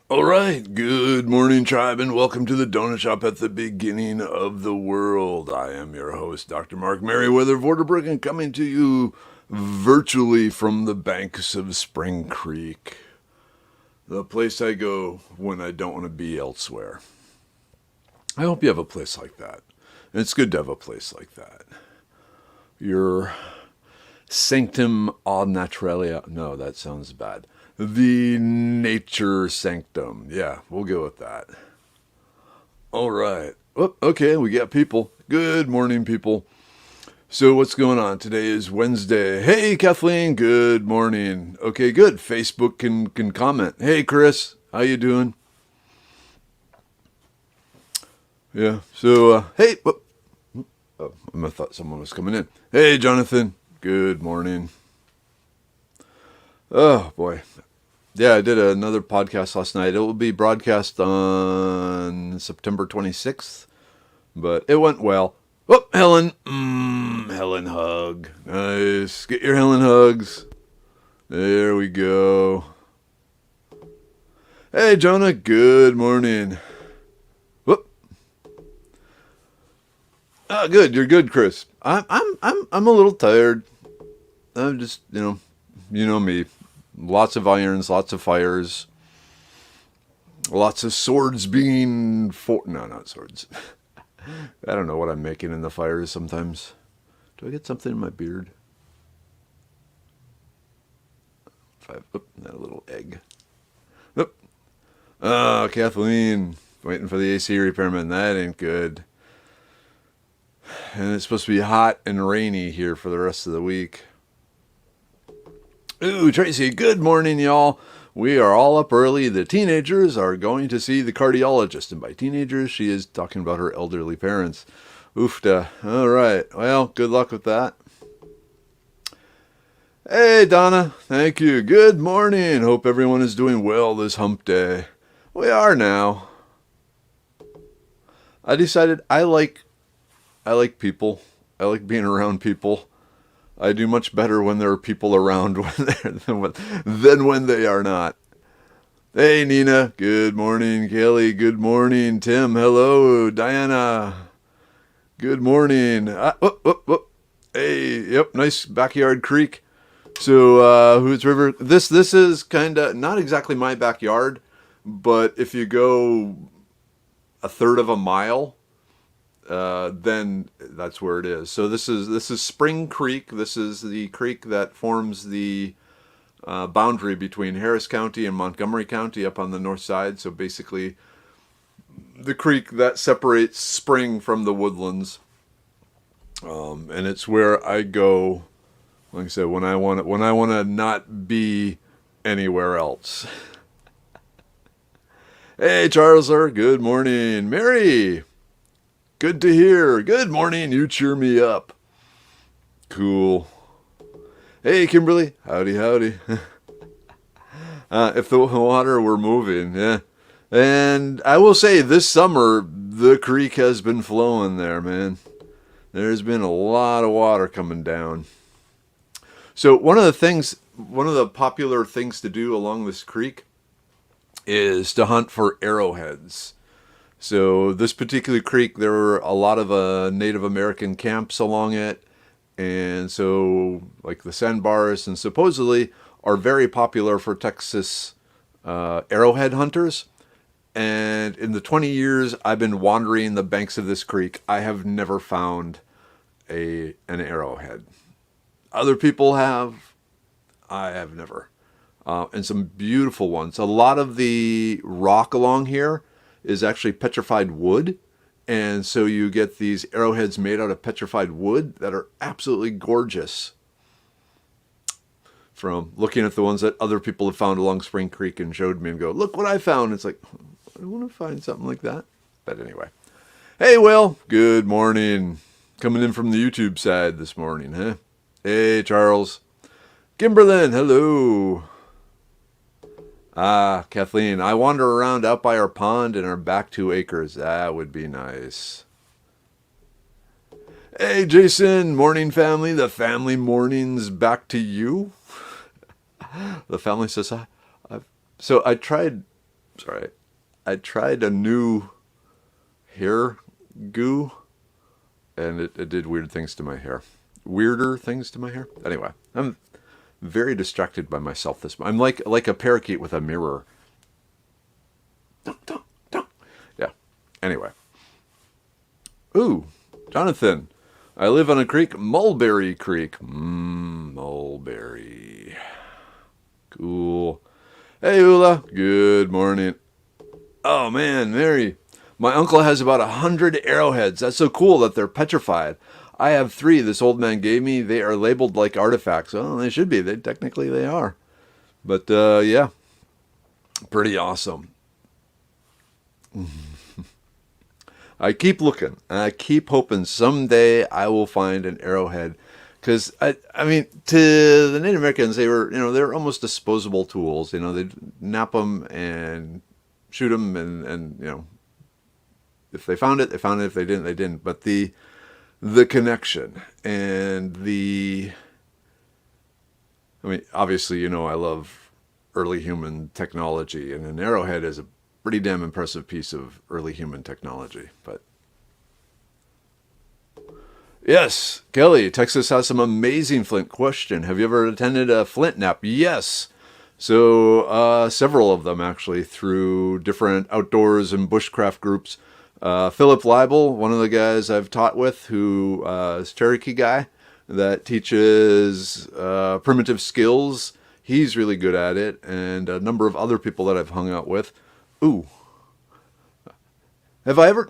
All right, good morning, tribe, and welcome to the Donut Shop at the beginning of the world. I am your host, Dr. Mark Merriweather Vorderbrick, and coming to you virtually from the banks of Spring Creek, the place I go when I don't want to be elsewhere. I hope you have a place like that. And it's good to have a place like that. Your sanctum au naturalia. No, that sounds bad. The nature sanctum. Yeah, we'll go with that. All right. Oh, okay, we got people. Good morning, people. So what's going on? Today is Wednesday. Hey, Kathleen. Good morning. Okay, good. Facebook can comment. Hey, Chris. How you doing? Yeah. So, hey. Oh, I thought someone was coming in. Hey, Jonathan. Good morning. Oh, boy. Yeah, I did another podcast last night. It will be broadcast on September 26th, but it went well. Oh, Helen. Helen hug. Nice. Get your Helen hugs. There we go. Hey, Jonah. Good morning. Whoop. Ah, good. You're good, Chris. I'm a little tired. I'm just, you know me. Lots of irons, lots of fires, lots of swords being no, not swords. I don't know what I'm making in the fires sometimes. Do I get something in my beard? That a little egg. Oop. Oh, Kathleen, waiting for the AC repairman. That ain't good. And it's supposed to be hot and rainy here for the rest of the week. Ooh, Tracy, good morning, y'all. We are all up early. The teenagers are going to see the cardiologist. And by teenagers, she is talking about her elderly parents. Oofta. All right. Well, good luck with that. Hey, Donna. Thank you. Good morning. Hope everyone is doing well this hump day. We are now. I decided I like people. I like being around people. I do much better when there are people around than when they are not. Hey, Nina. Good morning. Kelly. Good morning. Tim. Hello. Diana. Good morning. Hey, yep. Nice backyard creek. So, Hoots River. This is kind of not exactly my backyard, but if you go a third of a mile, then that's where it is. So this is Spring Creek. This is the creek that forms the boundary between Harris County and Montgomery County up on the north side. So basically, the creek that separates Spring from the woodlands, and it's where I go. Like I said, when I want to not be anywhere else. Hey, Charleser. Good morning, Mary. Good to hear. Good morning. You cheer me up. Cool. Hey, Kimberly. Howdy, howdy. If the water were moving, yeah. And I will say this summer, the creek has been flowing there, man. There's been a lot of water coming down. So one of the popular things to do along this creek is to hunt for arrowheads. So this particular creek, there were a lot of Native American camps along it. And so like the sandbars and supposedly are very popular for Texas arrowhead hunters. And in the 20 years I've been wandering the banks of this creek, I have never found an arrowhead. Other people have. I have never. And some beautiful ones. A lot of the rock along here is actually petrified wood. And so you get these arrowheads made out of petrified wood that are absolutely gorgeous. From looking at the ones that other people have found along Spring Creek and showed me and go, look what I found. It's like, I want to find something like that. But anyway. Hey, Will. Good morning. Coming in from the YouTube side this morning, huh? Hey, Charles. Kimberlyn, hello. Ah, Kathleen, I wander around out by our pond and our back 2 acres. That would be nice. Hey, Jason, morning family. The family morning's back to you. The family says, so I tried Sorry. I tried a new hair goo, and it did weird things to my hair. Weirder things to my hair. Anyway, I'm very distracted by myself this month. I'm like a parakeet with a mirror. Don't. Yeah. Anyway. Ooh, Jonathan. I live on a creek, Mulberry Creek. Mulberry. Cool. Hey, Ula. Good morning. Oh, man, Mary. My uncle has about 100 arrowheads. That's so cool that they're petrified. I have 3 this old man gave me. They are labeled like artifacts. Oh, they should be. Technically they are. But, yeah. Pretty awesome. I keep looking, and I keep hoping someday I will find an arrowhead. Because, I mean, to the Native Americans, they're almost disposable tools. They'd nap them and shoot them, and if they found it, they found it. If they didn't, they didn't. But the connection and obviously, I love early human technology, and an arrowhead is a pretty damn impressive piece of early human technology. But yes, Kelly, Texas has some amazing flint. Question: have you ever attended a flint nap? Yes. So several of them actually through different outdoors and bushcraft groups. Philip Leibel, one of the guys I've taught with, who is a Cherokee guy that teaches primitive skills. He's really good at it, and a number of other people that I've hung out with. Ooh. Have I ever...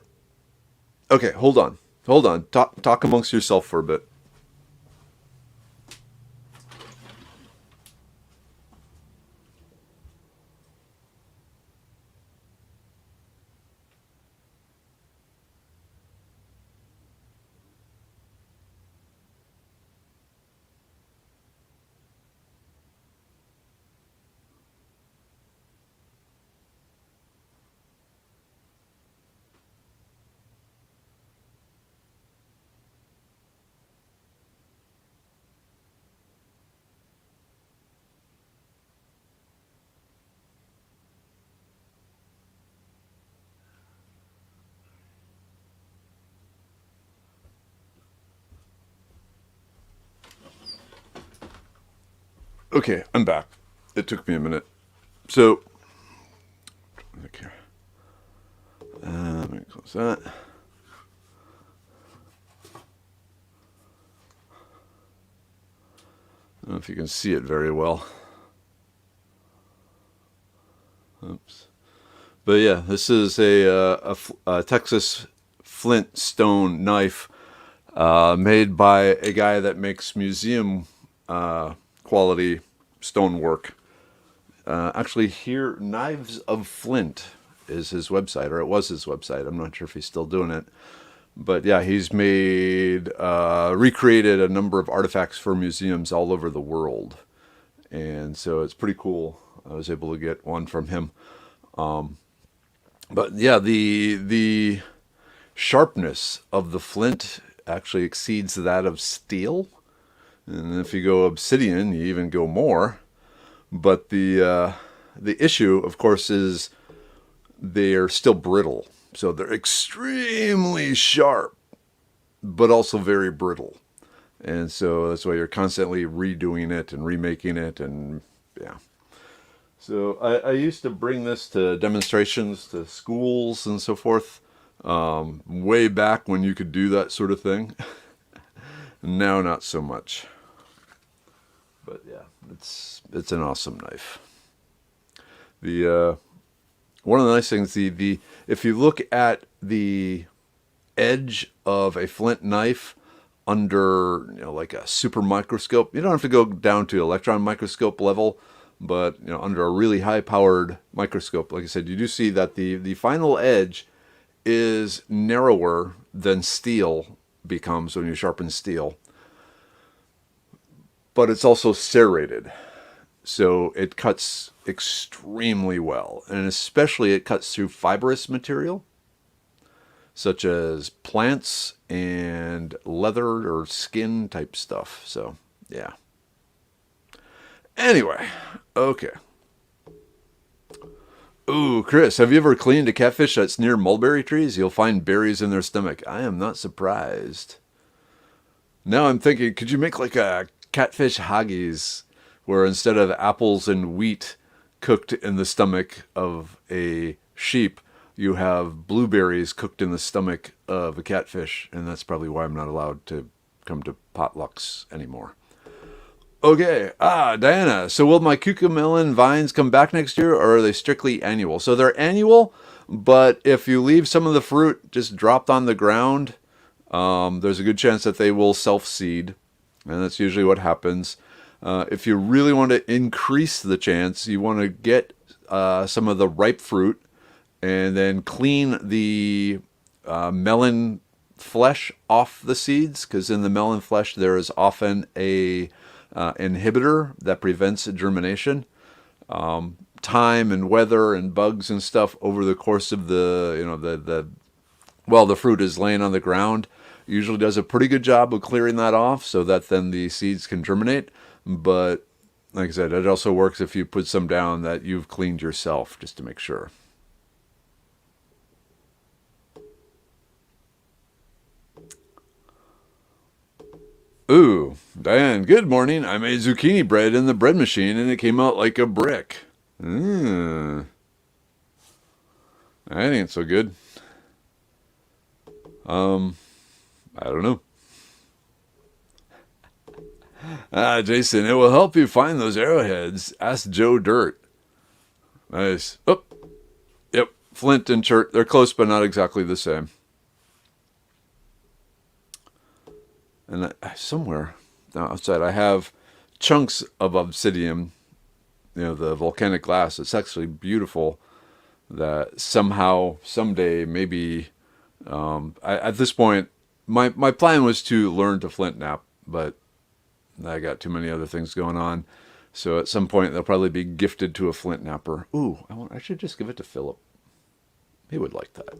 Okay, hold on. Talk amongst yourself for a bit. Okay, I'm back. It took me a minute. So... Okay. Let me close that. I don't know if you can see it very well. Oops. But yeah, this is a Texas flint stone knife made by a guy that makes museum quality stonework. Actually, here, Knives of Flint is his website, or it was his website. I'm not sure if he's still doing it. But yeah, he's recreated a number of artifacts for museums all over the world. And so it's pretty cool. I was able to get one from him. But yeah, the sharpness of the flint actually exceeds that of steel. And if you go obsidian, you even go more. But the issue, of course, is they're still brittle. So they're extremely sharp, but also very brittle. And so that's why you're constantly redoing it and remaking it. And yeah. So I used to bring this to demonstrations to schools and so forth, way back when you could do that sort of thing. Now, not so much. But yeah, it's an awesome knife. One of the nice things, if you look at the edge of a flint knife under, like a super microscope, you don't have to go down to electron microscope level, but under a really high powered microscope, like I said, you do see that the final edge is narrower than steel becomes when you sharpen steel. But it's also serrated, so it cuts extremely well, and especially it cuts through fibrous material such as plants and leather or skin type stuff. So yeah, anyway, okay, Ooh, Chris, have you ever cleaned a catfish that's near mulberry trees? You'll find berries in their stomach. I am not surprised. Now I'm thinking, could you make like a catfish haggis where instead of apples and wheat cooked in the stomach of a sheep, you have blueberries cooked in the stomach of a catfish? And that's probably why I'm not allowed to come to potlucks anymore. Okay, Diana, so will my cucamelon vines come back next year, or are they strictly annual? So they're annual, but if you leave some of the fruit just dropped on the ground, there's a good chance that they will self-seed, and that's usually what happens. If you really want to increase the chance, you want to get some of the ripe fruit and then clean the melon flesh off the seeds, because in the melon flesh there is often a inhibitor that prevents germination. Time and weather and bugs and stuff over the course of the fruit is laying on the ground usually does a pretty good job of clearing that off so that then the seeds can germinate. But like I said, it also works if you put some down that you've cleaned yourself, just to make sure. Ooh, Diane, good morning. I made zucchini bread in the bread machine and it came out like a brick. That ain't so good. I don't know. Jason, it will help you find those arrowheads. Ask Joe Dirt. Nice. Oh, yep. Flint and Chert. They're close, but not exactly the same. And somewhere outside, I have chunks of obsidian, the volcanic glass. It's actually beautiful that somehow, someday, maybe, at this point, my plan was to learn to flint knap, but I got too many other things going on. So at some point, they'll probably be gifted to a flint knapper. Ooh, I should just give it to Philip. He would like that.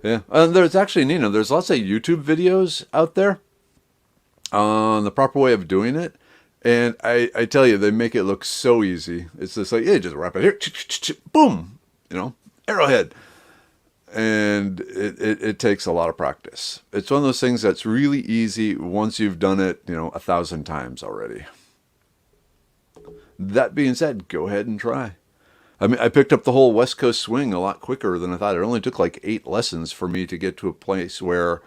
Yeah, there's actually, there's lots of YouTube videos out there on the proper way of doing it. And I tell you, they make it look so easy. It's just like, yeah, just wrap it here, boom, arrowhead. And it takes a lot of practice. It's one of those things that's really easy once you've done it, 1,000 times already. That being said, go ahead and try. I mean, I picked up the whole West Coast swing a lot quicker than I thought. It only took like 8 lessons for me to get to a place where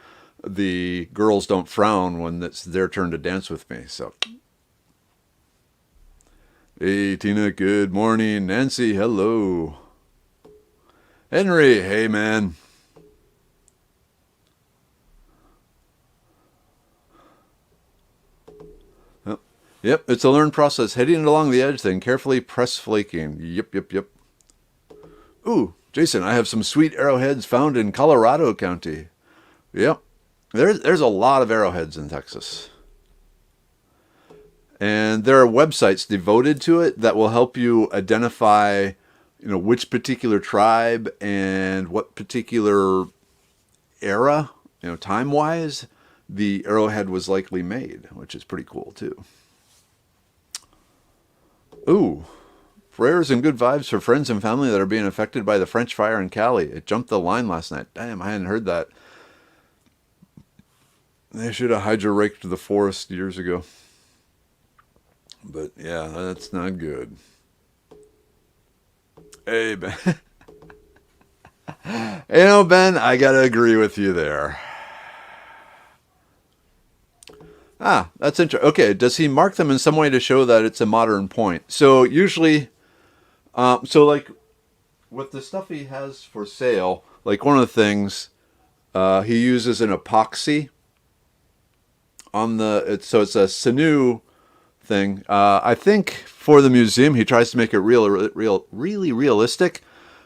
the girls don't frown when it's their turn to dance with me. So, hey, Tina, good morning. Nancy, hello. Henry, hey, man. Yep, it's a learned process. Heading along the edge, then carefully press flaking. Yep. Ooh, Jason, I have some sweet arrowheads found in Colorado County. Yep, there's a lot of arrowheads in Texas. And there are websites devoted to it that will help you identify, which particular tribe and what particular era, time-wise, the arrowhead was likely made, which is pretty cool, too. Ooh, prayers and good vibes for friends and family that are being affected by the French fire in Cali. It jumped the line last night. Damn, I hadn't heard that. They should have hydro-raked the forest years ago. But yeah, that's not good. Hey, Ben. Ben, I gotta agree with you there. That's interesting. Okay, does he mark them in some way to show that it's a modern point? So usually, like with the stuff he has for sale, like one of the things he uses an epoxy on so it's a sinew thing. I think for the museum he tries to make it really realistic,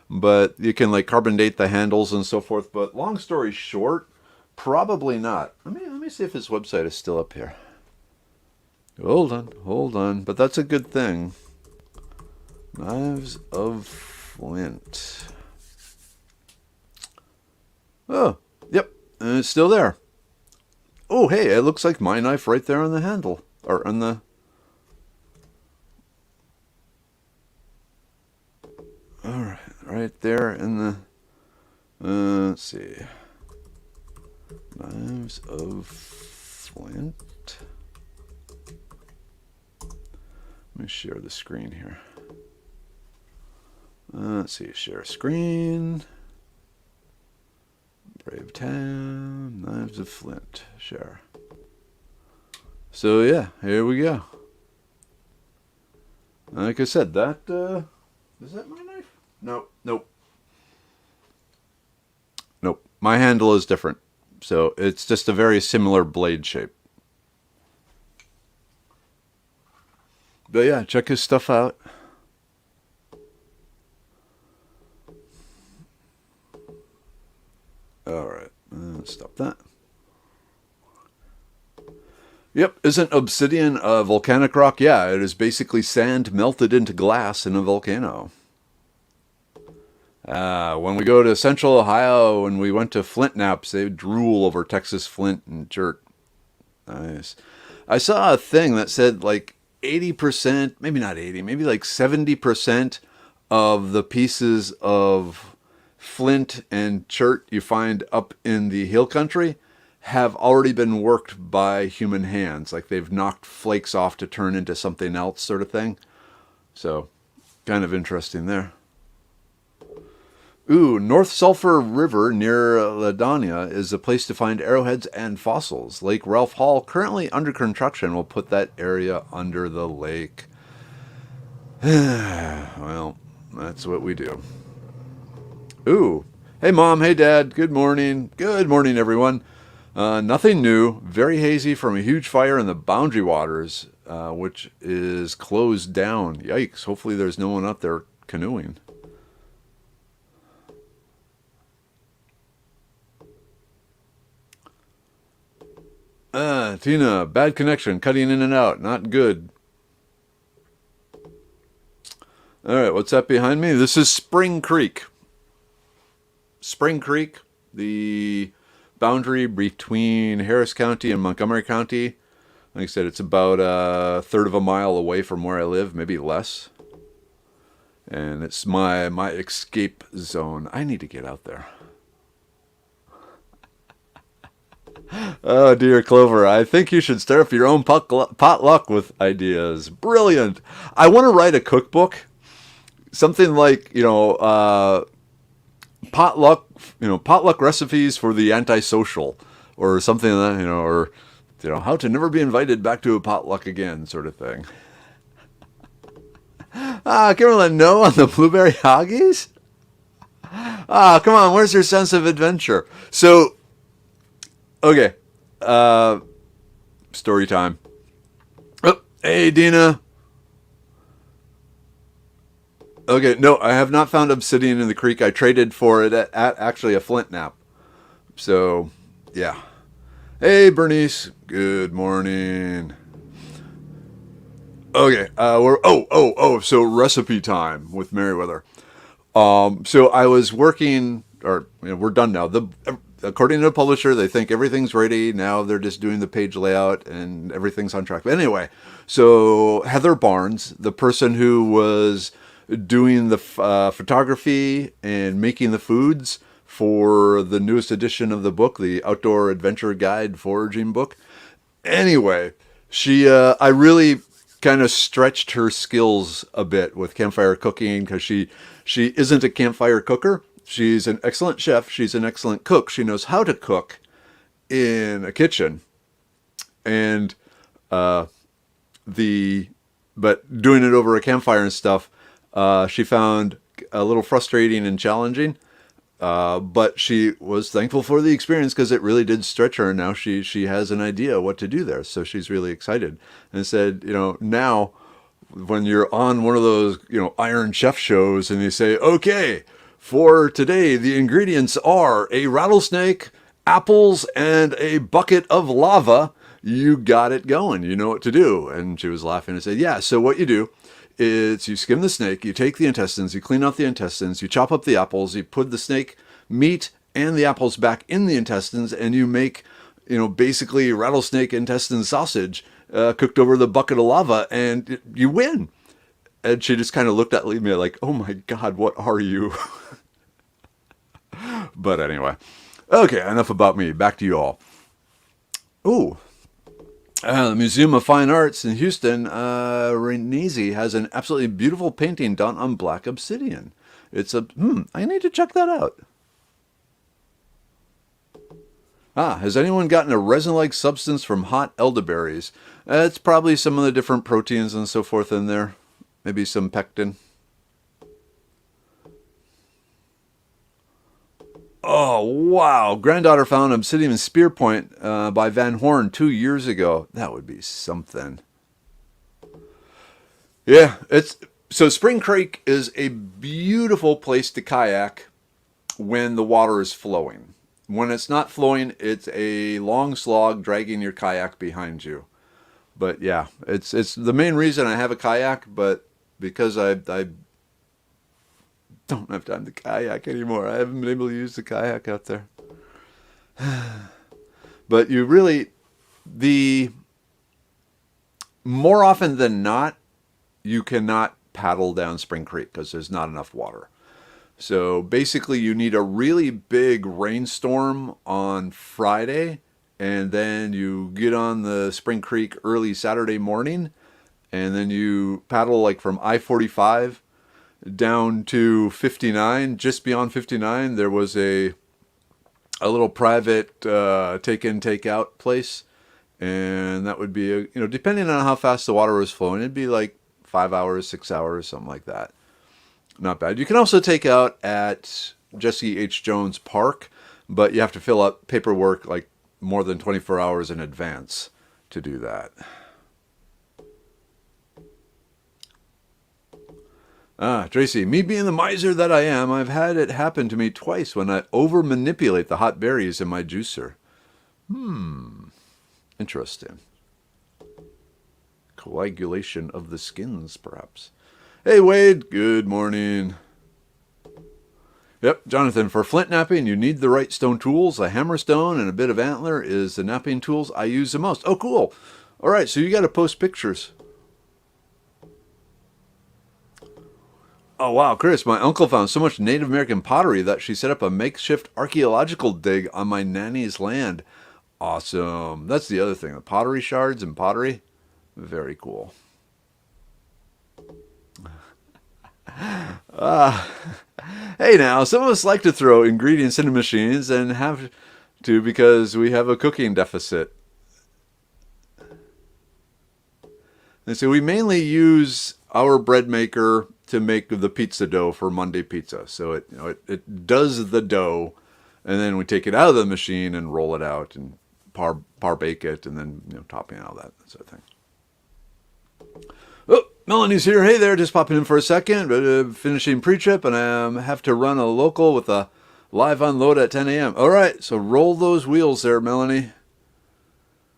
but you can like carbon date the handles and so forth. But long story short, probably not. Let me see if his website is still up here. Hold on. But that's a good thing. Knives of Flint. Oh, yep. And it's still there. Oh, hey, it looks like my knife right there on the handle. Or on the... All right, right there in the. Let's see. Knives of Flint. Let me share the screen here. Let's see, share screen. Brave Town, Knives of Flint, share. So yeah, here we go. Like I said, that, is that my knife? No, nope. Nope, my handle is different. So it's just a very similar blade shape. But yeah, check his stuff out. All right, let's stop that. Yep, isn't obsidian a volcanic rock? Yeah, it is basically sand melted into glass in a volcano. When we go to Central Ohio, when we went to Flint Naps, they drool over Texas flint and dirt. Nice. I saw a thing that said like 80%, maybe not 80, maybe like 70% of the pieces of flint and chert you find up in the hill country have already been worked by human hands. Like they've knocked flakes off to turn into something else, sort of thing. So, kind of interesting there. Ooh, North Sulphur River near Ladonia is a place to find arrowheads and fossils. Lake Ralph Hall, currently under construction, will put that area under the lake. Well, that's what we do. Ooh, hey Mom, hey Dad, good morning. Good morning, everyone. Nothing new, very hazy from a huge fire in the Boundary Waters, which is closed down. Yikes, hopefully there's no one out there canoeing. Tina, bad connection, cutting in and out, not good. All right, what's that behind me? This is Spring Creek. Spring Creek, the boundary between Harris County and Montgomery County. Like I said, it's about a third of a mile away from where I live, maybe less. And it's my escape zone. I need to get out there. Oh dear, Clover, I think you should start up your own potluck with ideas. Brilliant. I want to write a cookbook. Something like, potluck recipes for the antisocial, or something like that, or how to never be invited back to a potluck again, sort of thing. Kimberlyn, no on the blueberry hoggies? Come on, where's your sense of adventure? So, okay, story time. Oh, hey, Dina. Okay, no, I have not found obsidian in the creek. I traded for it at actually a flint nap. So, yeah. Hey, Bernice. Good morning. Okay, so recipe time with Meriwether. So I was working, or we're done now. According to the publisher, they think everything's ready. Now they're just doing the page layout and everything's on track. But anyway, so Heather Barnes, the person who was doing the photography and making the foods for the newest edition of the book, the Outdoor Adventure Guide Foraging book. Anyway, I really kind of stretched her skills a bit with campfire cooking, because she isn't a campfire cooker. She's an excellent chef. She's an excellent cook. She knows how to cook in a kitchen. And but doing it over a campfire and stuff, she found a little frustrating and challenging. But she was thankful for the experience, because it really did stretch her. And now she has an idea what to do there. So she's really excited, and said, now when you're on one of those, Iron Chef shows and you say, okay, for today, the ingredients are a rattlesnake, apples, and a bucket of lava. You got it going. You know what to do. And she was laughing and said, yeah, so what you do is you skin the snake, you take the intestines, you clean out the intestines, you chop up the apples, you put the snake meat and the apples back in the intestines, and you make, basically rattlesnake intestine sausage cooked over the bucket of lava, and you win. And she just kind of looked at me like, oh my God, what are you? But anyway. Okay, enough about me. Back to you all. Ooh. The Museum of Fine Arts in Houston, Renesi has an absolutely beautiful painting done on black obsidian. I need to check that out. Has anyone gotten a resin-like substance from hot elderberries? It's probably some of the different proteins and so forth in there. Maybe some pectin. Oh, wow. Granddaughter found obsidian spear point by Van Horn 2 years ago. That would be something. Yeah, so Spring Creek is a beautiful place to kayak when the water is flowing. When it's not flowing, it's a long slog dragging your kayak behind you. But yeah, it's the main reason I have a kayak, but because I don't have time to kayak anymore. I haven't been able to use the kayak out there. But the more often than not, you cannot paddle down Spring Creek because there's not enough water. So basically you need a really big rainstorm on Friday, and then you get on the Spring Creek early Saturday morning, and then you paddle like from I-45 down to 59. Just beyond 59, there was a little private take-in, take-out place, and that would be depending on how fast the water was flowing, it'd be like 5 hours, 6 hours, something like that. Not bad. You can also take out at Jesse H. Jones Park, but you have to fill out paperwork like more than 24 hours in advance to do that. Tracy, me being the miser that I am, I've had it happen to me twice when I over-manipulate the hot berries in my juicer. Interesting. Coagulation of the skins, perhaps. Hey, Wade, good morning. Yep, Jonathan, for flint knapping, you need the right stone tools. A hammer stone and a bit of antler is the knapping tools I use the most. Oh, cool. All right, so you got to post pictures. Oh, wow, Chris, my uncle found so much Native American pottery that she set up a makeshift archaeological dig on my nanny's land. Awesome. That's the other thing, the pottery shards and pottery. Very cool. Hey now, some of us like to throw ingredients into machines and have to because we have a cooking deficit. And so we mainly use our bread maker to make the pizza dough for Monday pizza. So it does the dough, and then we take it out of the machine and roll it out and par bake it, and then topping all that sort of thing. Oh, Melanie's here. Hey there, just popping in for a second, but finishing pre-trip, and I have to run a local with a live unload at 10 a.m. All right, so roll those wheels there, Melanie.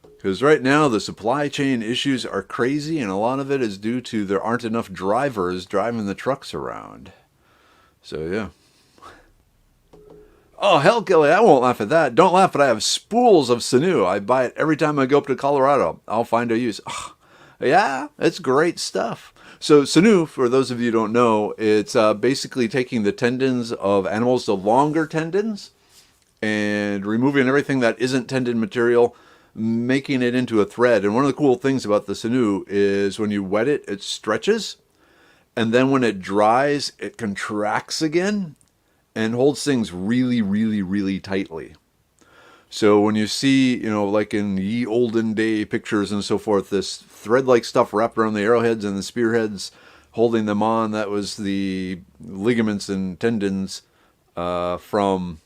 Because right now the supply chain issues are crazy, and a lot of it is due to there aren't enough drivers driving the trucks around. So yeah. Oh, hell, Kelly, I won't laugh at that. Don't laugh, but I have spools of Sanu. I buy it every time I go up to Colorado. I'll find a use. Oh, yeah, it's great stuff. So Sanu, for those of you who don't know, it's basically taking the tendons of animals, the longer tendons, and removing everything that isn't tendon material, making it into a thread. And one of the cool things about the Sanu is when you wet it, it stretches. And then when it dries, it contracts again and holds things really, really, really tightly. So when you see, like in ye olden day pictures and so forth, this thread-like stuff wrapped around the arrowheads and the spearheads, holding them on, that was the ligaments and tendons from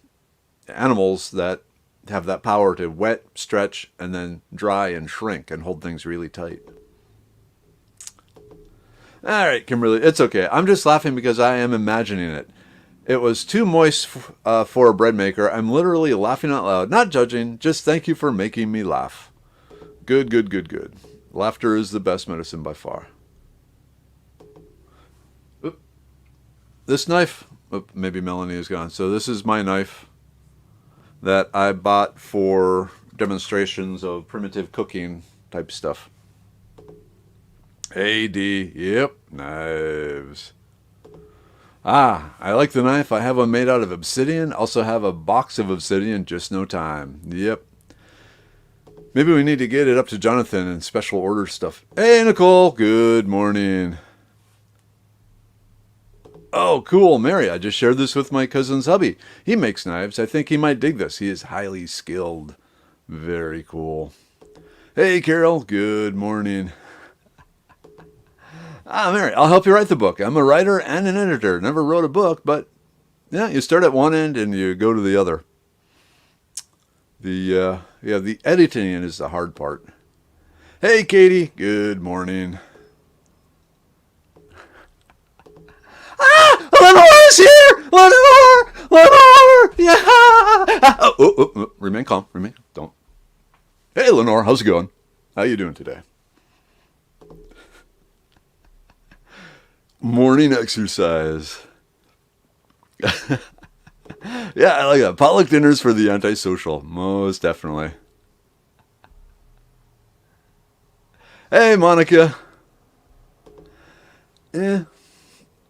animals that have that power to wet, stretch, and then dry and shrink and hold things really tight. All right, Kimberly, it's okay. I'm just laughing because I am imagining it. It was too moist for a bread maker. I'm literally laughing out loud. Not judging, just thank you for making me laugh. Good, good, good, good. Laughter is the best medicine by far. Oop. This knife, maybe Melanie is gone. So this is my knife that I bought for demonstrations of primitive cooking type stuff. AD. Yep. Knives. Ah, I like the knife. I have one made out of obsidian. Also have a box of obsidian. Just no time. Yep. Maybe we need to get it up to Jonathan and special order stuff. Hey, Nicole. Good morning. Oh, cool. Mary, I just shared this with my cousin's hubby. He makes knives. I think he might dig this. He is highly skilled. Very cool. Hey, Carol. Good morning. Ah, Mary, I'll help you write the book. I'm a writer and an editor. Never wrote a book, but yeah, you start at one end and you go to the other. The editing is the hard part. Hey, Katie. Good morning. Ah, Lenore is here. Lenore. Yeah. Remain calm. Don't. Hey, Lenore. How's it going? How you doing today? Morning exercise. Yeah, I like that. Potluck dinners for the antisocial. Most definitely. Hey, Monica. Yeah.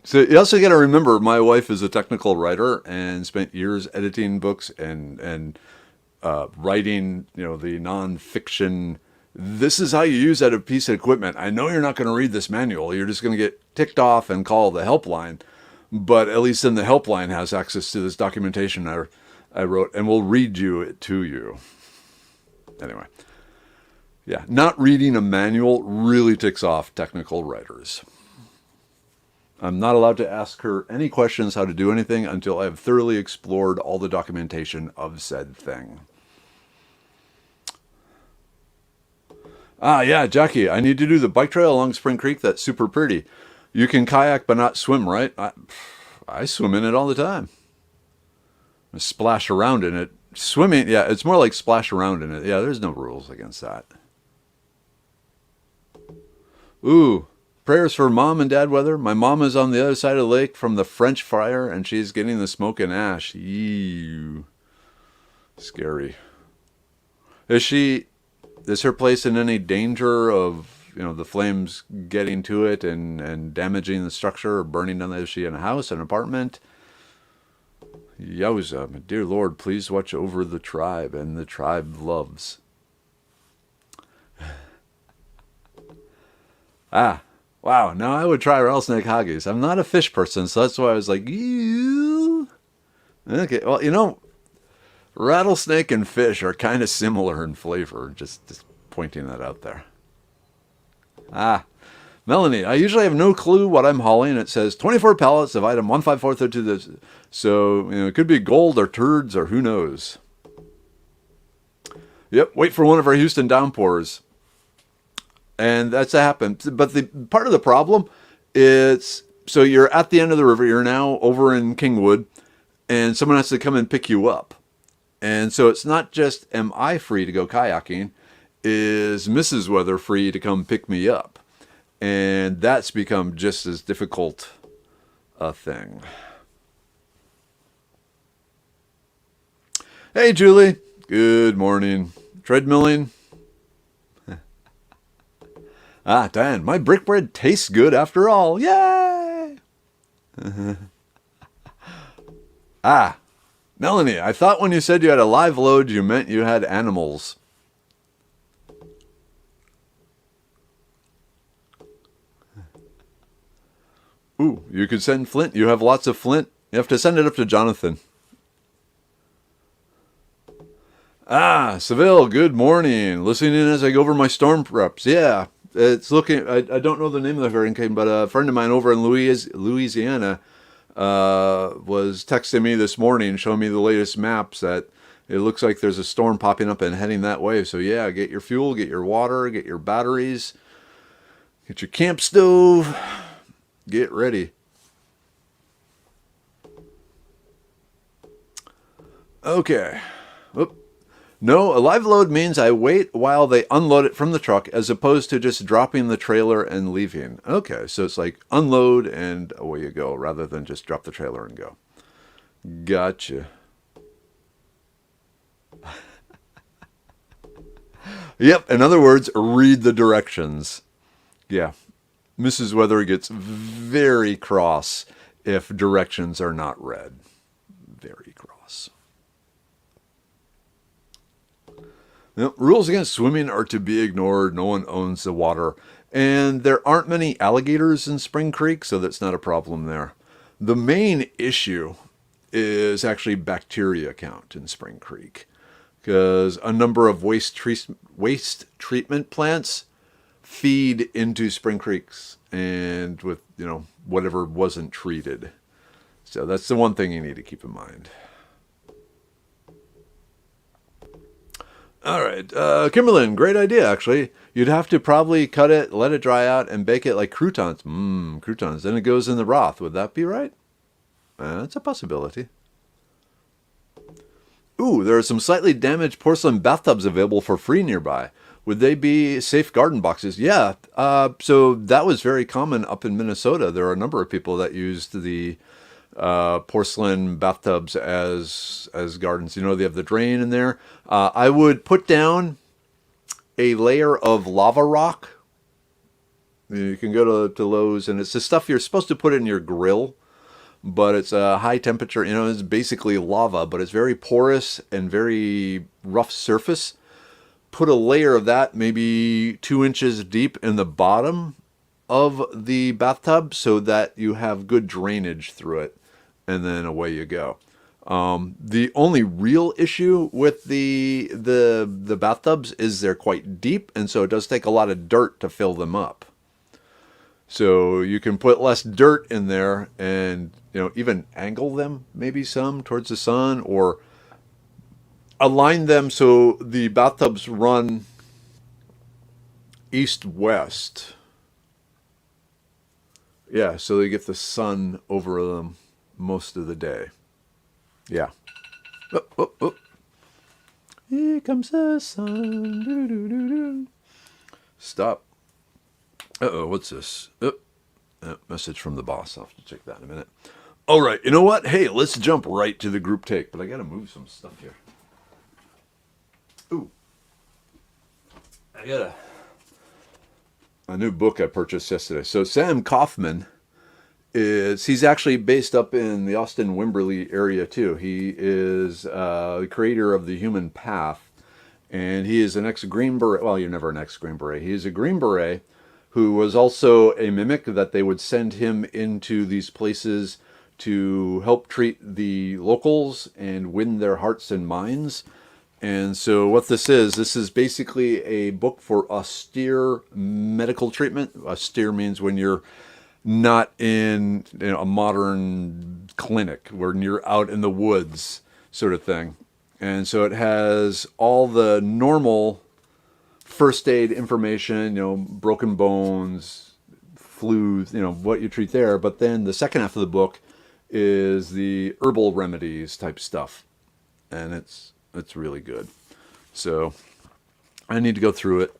So you also got to remember, my wife is a technical writer and spent years editing books and writing, the nonfiction. This is how you use that piece of equipment. I know you're not going to read this manual. You're just going to get ticked off and call the helpline. But at least then the helpline has access to this documentation I wrote, and will read it to you. Anyway. Yeah, not reading a manual really ticks off technical writers. I'm not allowed to ask her any questions how to do anything until I have thoroughly explored all the documentation of said thing. Ah, yeah, Jackie, I need to do the bike trail along Spring Creek. That's super pretty. You can kayak but not swim, right? I swim in it all the time. I splash around in it. Swimming, yeah, it's more like splash around in it. Yeah, there's no rules against that. Ooh, prayers for mom and dad weather. My mom is on the other side of the lake from the French fire, and she's getting the smoke and ash. Ew. Scary. Is her place in any danger of, the flames getting to it and damaging the structure or burning down? Is she in a house, an apartment? Yowza, dear Lord, please watch over the tribe, and the tribe loves. Ah, wow, now I would try rattlesnake haggis. I'm not a fish person, so that's why I was like, ew. Okay, well, rattlesnake and fish are kind of similar in flavor, just pointing that out there. Ah, Melanie, I usually have no clue what I'm hauling. It says 24 pallets of item 15432. So, it could be gold or turds or who knows. Yep, wait for one of our Houston downpours. And that's happened. But the part of the problem is, so you're at the end of the river. You're now over in Kingwood, and someone has to come and pick you up. And so it's not just, am I free to go kayaking? Is Mrs. Weather free to come pick me up? And that's become just as difficult a thing. Hey, Julie. Good morning. Treadmilling. Ah, Dan, my brick bread tastes good after all. Yay! Ah, Melanie, I thought when you said you had a live load, you meant you had animals. Ooh, you could send flint. You have lots of flint. You have to send it up to Jonathan. Ah, Seville, good morning. Listening in as I go over my storm preps. Yeah, it's looking, I don't know the name of the hurricane, but a friend of mine over in Louisiana was texting me this morning, showing me the latest maps that it looks like there's a storm popping up and heading that way. So yeah, get your fuel, get your water, get your batteries, get your camp stove, get ready. Okay. Oop. No, a live load means I wait while they unload it from the truck as opposed to just dropping the trailer and leaving. Okay, so it's like unload and away you go rather than just drop the trailer and go. Gotcha. Yep, in other words, read the directions. Yeah. Mrs. Weather gets very cross if directions are not read. Very cross. Now, rules against swimming are to be ignored. No one owns the water. And there aren't many alligators in Spring Creek, so that's not a problem there. The main issue is actually bacteria count in Spring Creek, because a number of waste treatment plants feed into Spring Creeks and with, whatever wasn't treated. So that's the one thing you need to keep in mind. All right, Kimberlyn, great idea, actually. You'd have to probably cut it, let it dry out, and bake it like croutons. Croutons. Then it goes in the broth. Would that be right? That's a possibility. Ooh, there are some slightly damaged porcelain bathtubs available for free nearby. Would they be safe garden boxes? Yeah, so that was very common up in Minnesota. There are a number of people that used the porcelain bathtubs as gardens. They have the drain in there. I would put down a layer of lava rock. You can go to Lowe's, and it's the stuff you're supposed to put in your grill, but it's a high temperature. It's basically lava, but it's very porous and very rough surface. Put a layer of that, maybe 2 inches deep, in the bottom of the bathtub so that you have good drainage through it, and then away you go. The only real issue with the bathtubs is they're quite deep, and so it does take a lot of dirt to fill them up. So you can put less dirt in there and, even angle them maybe some towards the sun, or align them so the bathtubs run east-west. Yeah, so they get the sun over them most of the day. Yeah. Oh, oh, oh. Here comes the sun. Doo-doo-doo-doo. Stop. Uh-oh, what's this? Oh, message from the boss. I'll have to check that in a minute. All right, you know what? Hey, let's jump right to the group take, but I got to move some stuff here. Ooh. I got a new book I purchased yesterday. So Sam Kaufman he's actually based up in the Austin-Wimberley area too. He is the creator of The Human Path, and he is an ex-Green Beret. Well, you're never an ex-Green Beret. He is a Green Beret who was also a mimic that they would send him into these places to help treat the locals and win their hearts and minds. And so what this is basically a book for austere medical treatment. Austere means when you're not in a modern clinic, when you're out in the woods sort of thing. And so it has all the normal first aid information, broken bones, flu, what you treat there. But then the second half of the book is the herbal remedies type stuff. And it's really good. So I need to go through it.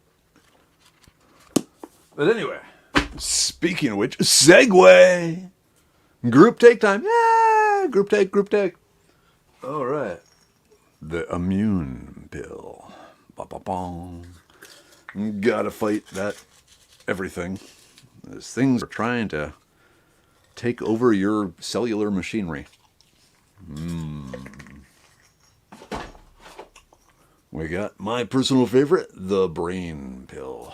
But anyway, speaking of which, segue. Group take time. Yeah, group take. All right. The immune pill. Ba-ba-bong. Gotta fight that everything. These things are trying to take over your cellular machinery. We got my personal favorite, the brain pill.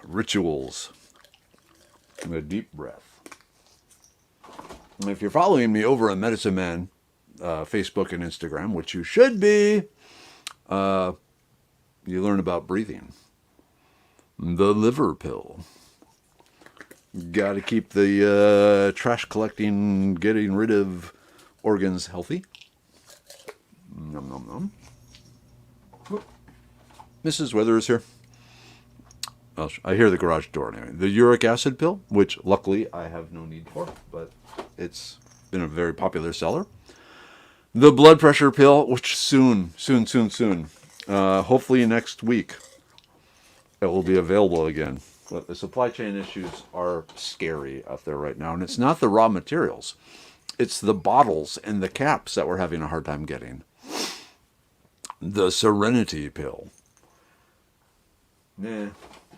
Rituals. And a deep breath. And if you're following me over on Medicine Man, Facebook and Instagram, which you should be, you learn about breathing. The liver pill. Got to keep the trash collecting, getting rid of organs healthy. Nom nom nom. Oh. Mrs. Weather is here. I hear the garage door anyway. The uric acid pill, which luckily I have no need for, but it's been a very popular seller. The blood pressure pill, which soon. Hopefully next week it will be available again. But the supply chain issues are scary out there right now. And it's not the raw materials. It's the bottles and the caps that we're having a hard time getting. the Serenity pill. Nah,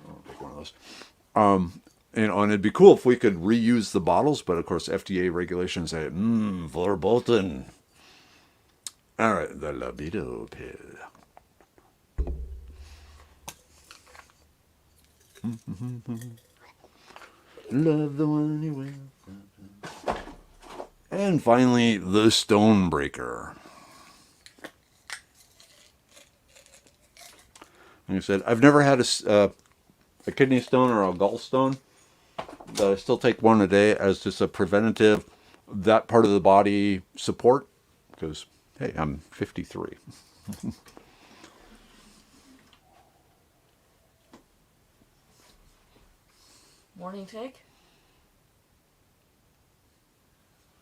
I'll take one of those. And it'd be cool if we could reuse the bottles, but of course FDA regulations say, verboten. All right, the libido pill. Love the one you will. And finally, the Stonebreaker. Like I said, I've never had a kidney stone or a gallstone, but I still take one a day as just a preventative, that part of the body support, because, hey, I'm 53. Morning take?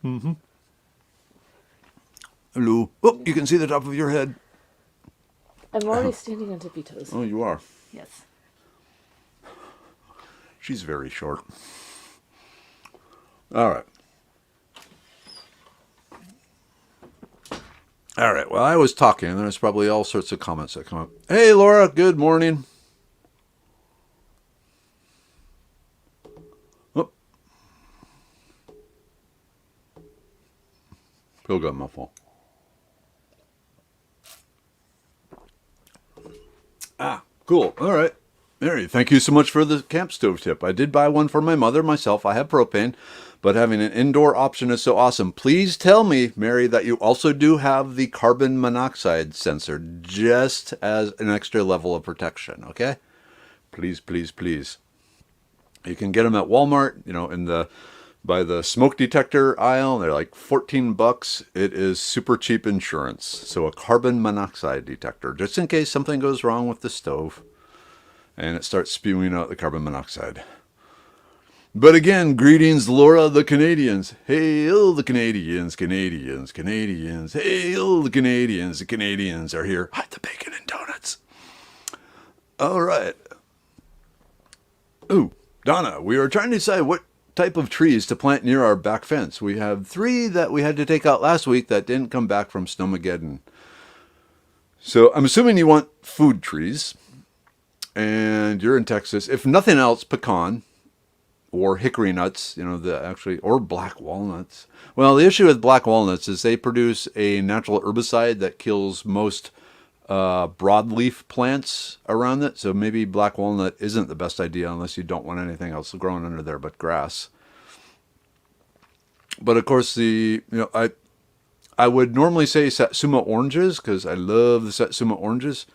Mm-hmm. Hello. Oh, you can see the top of your head. I'm already standing on tippy toes. Oh, you are. Yes. She's very short. All right. All right. Well, I was talking, and there's probably all sorts of comments that come up. Hey, Laura. Good morning. Oh. Pill got muffled. Ah, cool. All right. Mary, thank you so much for the camp stove tip. I did buy one for my mother, myself. I have propane, but having an indoor option is so awesome. Please tell me, Mary, that you also do have the carbon monoxide sensor, just as an extra level of protection, okay? Please, please, please. You can get them at Walmart, by the smoke detector aisle. They're like $14. It is super cheap insurance. So a carbon monoxide detector, just in case something goes wrong with the stove and it starts spewing out the carbon monoxide. But again, greetings, Laura, the Canadians. Hail the Canadians, Canadians, Canadians. Hail the Canadians are here. Hide the bacon and donuts. All right. Ooh, Donna, we are trying to decide what type of trees to plant near our back fence. We have 3 that we had to take out last week that didn't come back from Snowmageddon. So I'm assuming you want food trees, and you're in Texas. If nothing else, pecan or hickory nuts, or black walnuts. Well, the issue with black walnuts is they produce a natural herbicide that kills most broadleaf plants around it. So maybe black walnut isn't the best idea unless you don't want anything else growing under there but grass. But of course, I would normally say Satsuma oranges because I love the Satsuma oranges.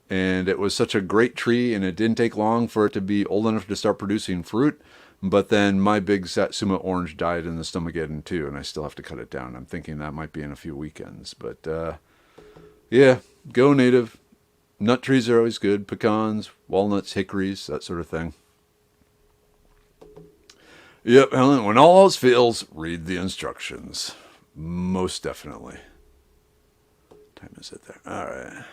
And it was such a great tree, and it didn't take long for it to be old enough to start producing fruit. But then my big Satsuma orange died in the Snowmageddon too, and I still have to cut it down. I'm thinking that might be in a few weekends. But yeah, go native. Nut trees are always good. Pecans, walnuts, hickories, that sort of thing. Yep, Helen, when all else fails, read the instructions. Most definitely. What time is it there? All right.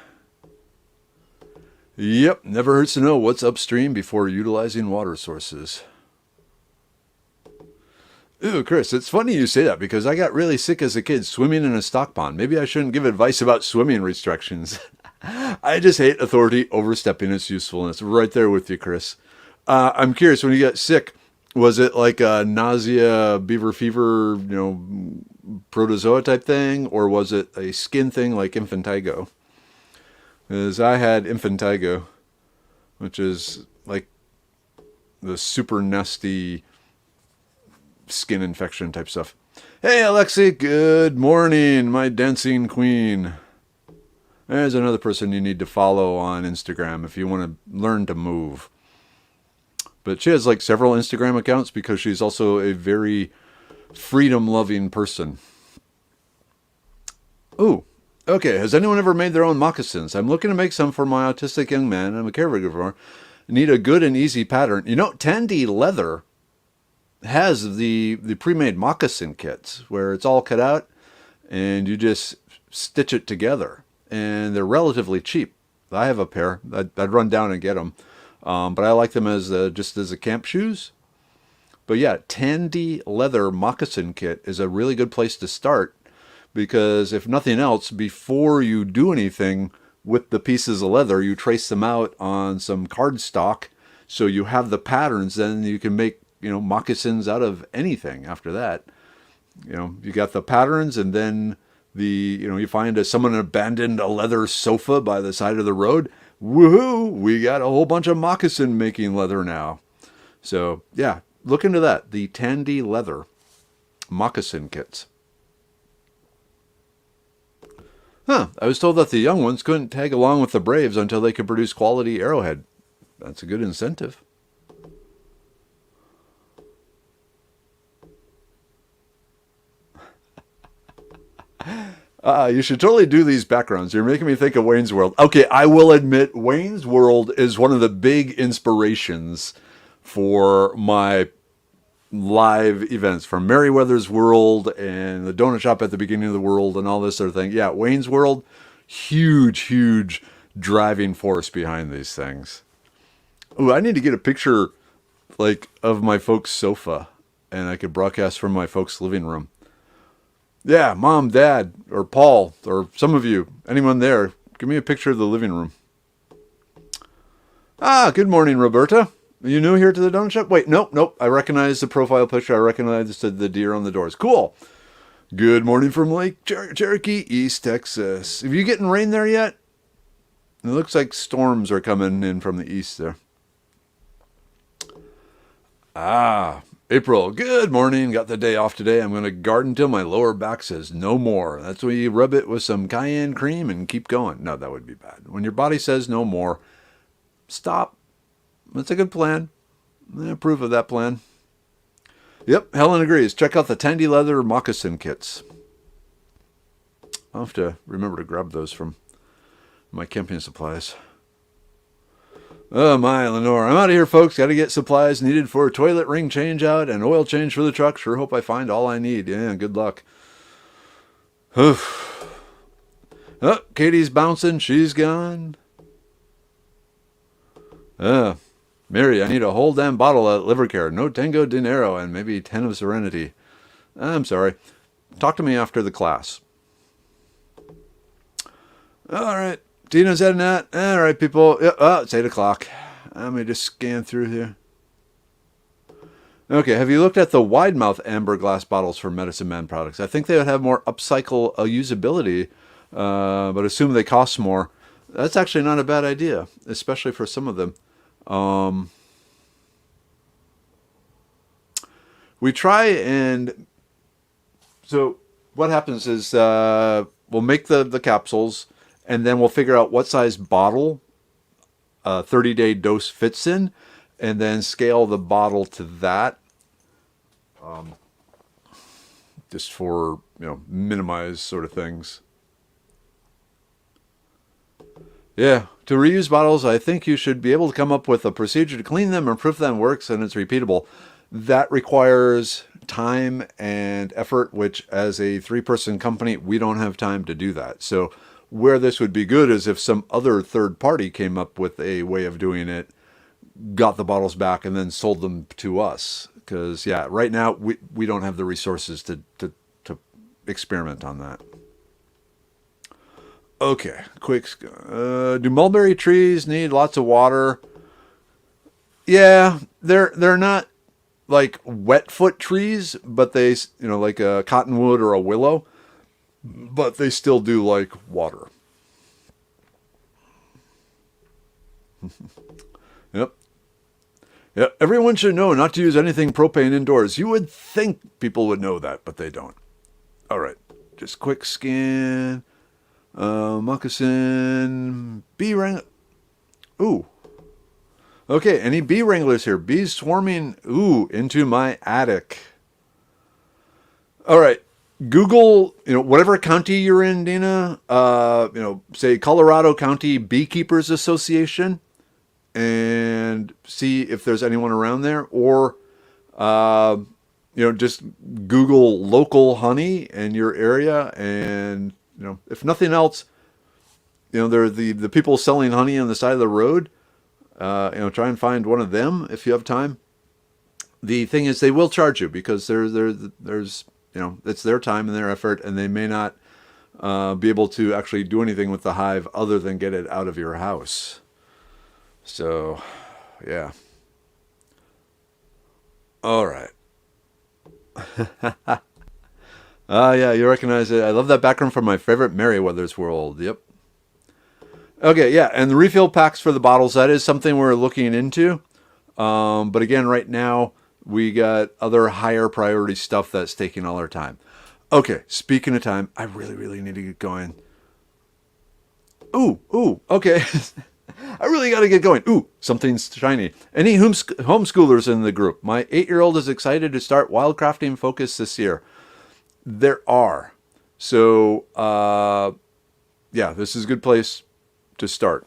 Yep, never hurts to know what's upstream before utilizing water sources. Ooh, Chris, it's funny you say that because I got really sick as a kid swimming in a stock pond. Maybe I shouldn't give advice about swimming restrictions. I just hate authority overstepping its usefulness. Right there with you, Chris. I'm curious, when you got sick, was it like a nausea, beaver fever, protozoa type thing? Or was it a skin thing like impetigo? Because I had impetigo, which is like the super nasty skin infection type stuff. Hey, Alexi, good morning, my dancing queen. There's another person you need to follow on Instagram if you want to learn to move. But she has like several Instagram accounts because she's also a very freedom-loving person. Ooh. Okay, has anyone ever made their own moccasins? I'm looking to make some for my autistic young man I'm a caregiver for. Need a good and easy pattern. Tandy Leather has the pre-made moccasin kits where it's all cut out and you just stitch it together. And they're relatively cheap. I have a pair. I'd run down and get them. But I like them as just as a camp shoes. But yeah, Tandy Leather moccasin kit is a really good place to start. Because if nothing else, before you do anything with the pieces of leather, you trace them out on some cardstock, so you have the patterns. Then you can make, moccasins out of anything after that. You got the patterns, and then you find someone abandoned a leather sofa by the side of the road. Woohoo! We got a whole bunch of moccasin making leather now. So yeah, look into that. The Tandy Leather moccasin kits. Huh, I was told that the young ones couldn't tag along with the Braves until they could produce quality arrowhead. That's a good incentive. You should totally do these backgrounds. You're making me think of Wayne's World. Okay, I will admit Wayne's World is one of the big inspirations for my live events, from Merriweather's World and the donut shop at the beginning of the world and all this sort of thing. Yeah, Wayne's World, huge driving force behind these things. Ooh, I need to get a picture of my folks' sofa, and I could broadcast from my folks' living room. Yeah, Mom, Dad, or Paul, or some of you, anyone there, give me a picture of the living room. Ah, good morning, Roberta. Are you new here to the donut shop? Wait, nope. I recognize the profile picture. I recognize the deer on the doors. Cool. Good morning from Lake Cherokee, East Texas. Have you getting rain there yet? It looks like storms are coming in from the east there. Ah, April, good morning. Got the day off today. I'm going to garden till my lower back says no more. That's when you rub it with some cayenne cream and keep going. No, that would be bad. When your body says no more, stop. That's a good plan. I approve of that plan. Yep, Helen agrees. Check out the Tandy Leather moccasin kits. I'll have to remember to grab those from my camping supplies. Oh my, Lenore. I'm out of here, folks. Got to get supplies needed for a toilet ring change out and oil change for the truck. Sure hope I find all I need. Yeah, good luck. Oh, Katie's bouncing. She's gone. Mary, I need a whole damn bottle of liver care. No Tango Dinero and maybe 10 of Serenity. I'm sorry. Talk to me after the class. All right. Tina's heading out. All right, people. It's 8 o'clock. Let me just scan through here. Okay, have you looked at the wide mouth amber glass bottles for Medicine Man products? I think they would have more upcycle usability, but assume they cost more. That's actually not a bad idea, especially for some of them. We try and... So what happens is we'll make the capsules, and then we'll figure out what size bottle a 30-day dose fits in, and then scale the bottle to that. Just for, minimize sort of things. Yeah, to reuse bottles, I think you should be able to come up with a procedure to clean them and proof them works and it's repeatable. That requires time and effort, which as a 3-person company, we don't have time to do that. So where this would be good is if some other third party came up with a way of doing it, got the bottles back, and then sold them to us. Because, yeah, right now we don't have the resources to experiment on that. Okay, quick. Do mulberry trees need lots of water? Yeah, they're not like wet foot trees, but they, like a cottonwood or a willow, but they still do like water. Yep. Yeah, everyone should know not to use anything propane indoors. You would think people would know that, but they don't. All right, just quick scan. Moccasin, bee wrangler. Ooh. Okay, any bee wranglers here? Bees swarming, into my attic. All right, Google, whatever county you're in, Dina, say Colorado County Beekeepers Association, and see if there's anyone around there, or just Google local honey in your area, and if nothing else, there are the people selling honey on the side of the road. Try and find one of them if you have time. The thing is, they will charge you because there's it's their time and their effort, and they may not be able to actually do anything with the hive other than get it out of your house. So, yeah. All right. Yeah, you recognize it. I love that background from my favorite Merryweather's World. Yep. Okay, yeah, and the refill packs for the bottles, that is something we're looking into. But again, right now, we got other higher priority stuff that's taking all our time. Okay, speaking of time, I really, really need to get going. Ooh, okay. I really got to get going. Ooh, something's shiny. Any homeschoolers in the group? My 8-year-old is excited to start wildcrafting focus this year. There are. So, yeah, this is a good place to start.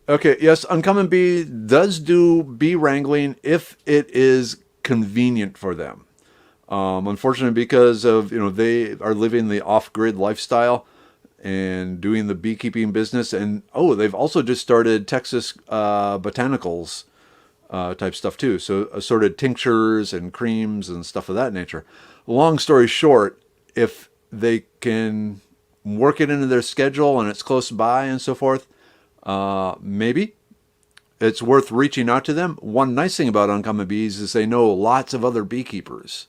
Okay, yes, Uncommon Bee does do bee wrangling if it is convenient for them. Unfortunately, because of, they are living the off-grid lifestyle and doing the beekeeping business, and they've also just started Texas botanicals type stuff too. So assorted tinctures and creams and stuff of that nature. Long story short, if they can work it into their schedule and it's close by and so forth, maybe it's worth reaching out to them. One nice thing about Uncommon Bees is they know lots of other beekeepers.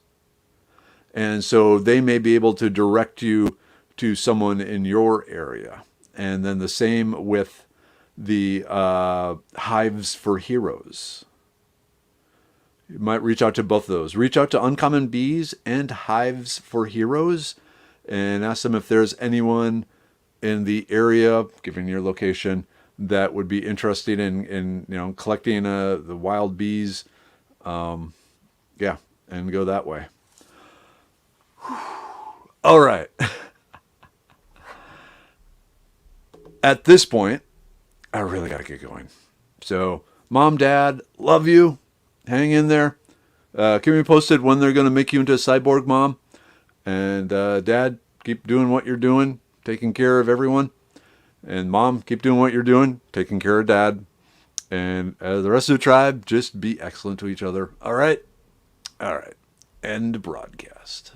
And so they may be able to direct you to someone in your area. And then the same with the Hives for Heroes. You might reach out to both of those. Reach out to Uncommon Bees and Hives for Heroes and ask them if there's anyone in the area, given your location, that would be interested in collecting the wild bees. Yeah, and go that way. All right. At this point, I really got to get going. So, Mom, Dad, love you. Hang in there. Keep me posted when they're going to make you into a cyborg, Mom. And Dad, keep doing what you're doing, taking care of everyone. And Mom, keep doing what you're doing, taking care of Dad. And the rest of the tribe, just be excellent to each other. All right? All right. End broadcast.